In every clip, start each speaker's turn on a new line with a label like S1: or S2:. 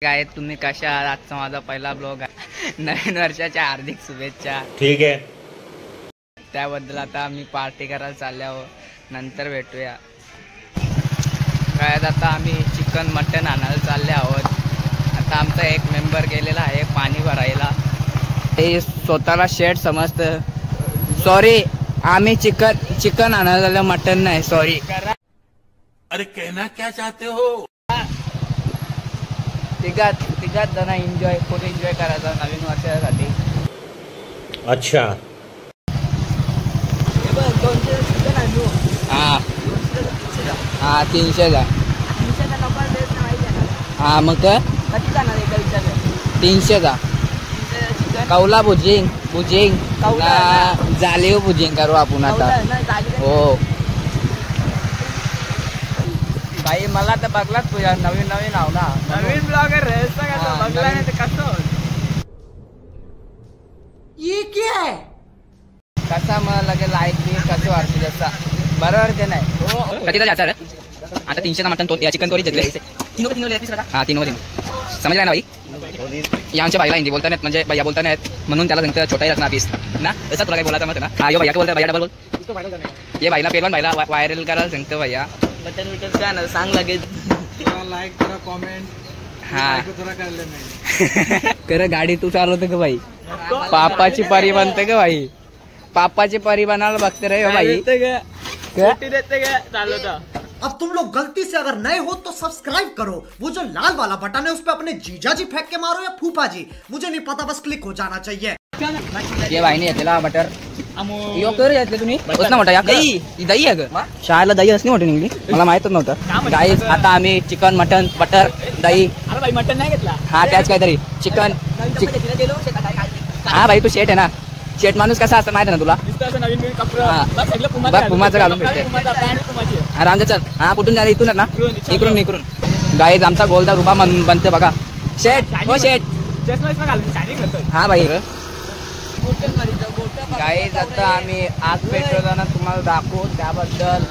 S1: काय तुम्ही कशा आहात? आजचा माझा पहिला ब्लॉग आहे. नवीन वर्षाच्या हार्दिक शुभेच्छा.
S2: ठीक आहे.
S1: त्याबद्दल आता आम्ही पार्टी करायला चालले आहोत, नंतर भेटूया. काय आता आम्ही चिकन मटन आणायला चालले आहोत. आता आमचा एक मेंबर गेलेला आहे पाणी भरायला. ते स्वतःला शेट समजतं. सॉरी, आम्ही चिकन आणायला चाललो, मटन नाही. सॉरी.
S2: अरे कहना क्या चाहते हो?
S1: तिघात जण एन्जॉय करायचा नवीन वर्षासाठी.
S2: अच्छा. हा
S1: 300 जा. हा मग 300 जा. कौला भुजिंग जालीव भुजिंग करू आपण आता. हो भाई, मला तर बघलाच तुझ्या नवीन आव ना. नवीन ब्लॉगर बघला नाही तर कसं ये क्या है? कसा मला लगे लाईक बी कसं वाटतं जसा बरोबर ते नाही. कधी जायचं रे आता? 300 मटन तो चिकन तोरी घेतले. हा 3 समजला ना भाई. या आमच्या बाईला हिंदी बोलता नाहीत, म्हणजे भैया बोलता नाहीत म्हणून त्याला सांगतं छोटा रखना पीस ना. तसं तुला काही बोलायचं मत ना. हा यो भैया बोलता, भैया डबल बोल. ये भाईला पेलवान भाईला वायरल करायला सांगतं भैया. बटन विटन काय ना सांग लगेच. लाईक करा, कॉमेंट. हा कर. गाडी तू चालवतो का भाई? पापाची परी बनते का भाई? पापाची परी बनायला बघते रे भाई.
S3: अब तुम लोग गलती से अगर नए हो तो सब्सक्राइब करो. वो जो लाल वाला बटन है उस पे अपने जीजा जी फेंक के मारो या फूफा जी, मुझे नहीं पता, बस क्लिक हो जाना चाहिए.
S1: ये भाई ने घेतलेला बटर यो कर घेतले तुम्ही उतना मोठा. या दही आहे ग शाळेला. दही असली मोठी निघली, मला माहितच नव्हतं. गाईस आता आम्ही चिकन मटन बटर दही. अरे भाई मटन नाही घेतला. हा त्याच काहीतरी चिकन. हा भाई तू शेट आहे ना. शेट माणूस कसा असतं माहिती ना तुला? पुमाचं घालून भेटते. हा रांग चल. हा कुठून जाणार? इथूनच ना. इकडून गाईज आमचा गोलदार उभा बनते बघा. शेट हो शेट. हा भाई गाईज आता आम्ही आग पेटवताना तुम्हाला दाखवू त्याबद्दल.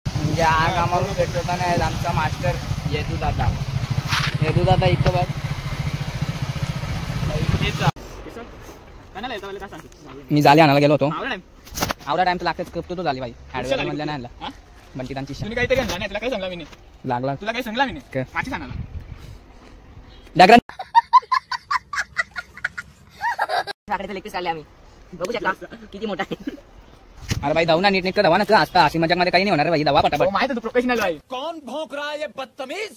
S1: म्हणजे आग आम्हाला पेटवताना आमचा मास्टर येदू दादा इथं बघ. मी जाली आणायला गेलो होतो. आवडा टाइम तर लागतेच. कपतो तो झाली भाई. ऍडव्हर्टाइज मधल्या नाही आणला. बंटीतांची लागला तुला काही सांगला मी आम्ही बघू शकता किती मोठा आहे. अरे भाई धावना नीट धावा ना. असता अशी मजाक मध्ये काही नाही होणार भाई. धावा पटापट. माहिती तू प्रोफेशनल भाई. कौन भौंक रहा है बदतमीज?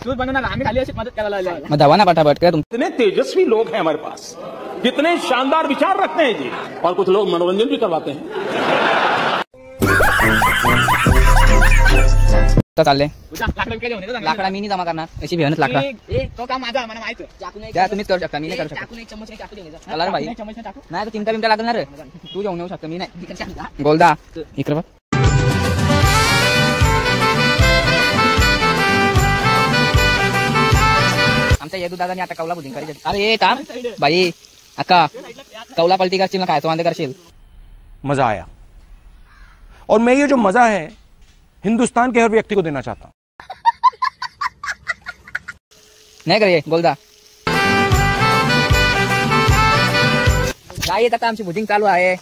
S1: तू बनवणार आम्ही खाली अशी मदत करायला. मग धावा ना पटापट. काय
S2: इतने तेजस्वी लोग हैं हमारे पास, कितने शानदार विचार रखते हैं जी. और कुछ लोग मनोरंजन भी करवाते हैं.
S1: चालले लाकडा मी नाही जमा करणार. अशी भेवनच लाकडा त्या तुम्हीच करू शकता. मी नाही करू शकता. भाई नाही तर चिमटा लागणार. तू जाऊन येऊ शकता. मी नाही. गोलदा इकडे बघ. आमच्या येदू दादाने आता कौला बुद्धी करायची. अरे थांब भाई. अक्का कौला पलटी करशील ना, खायचं वांदे करशील.
S4: मजा आया और मैं ये जो मजा है हिंदुस्तान के हर व्यक्ति को देना चाहता हूं.
S1: नाही करे गोलदा. काय आता आमची बुकिंग चालू आहे.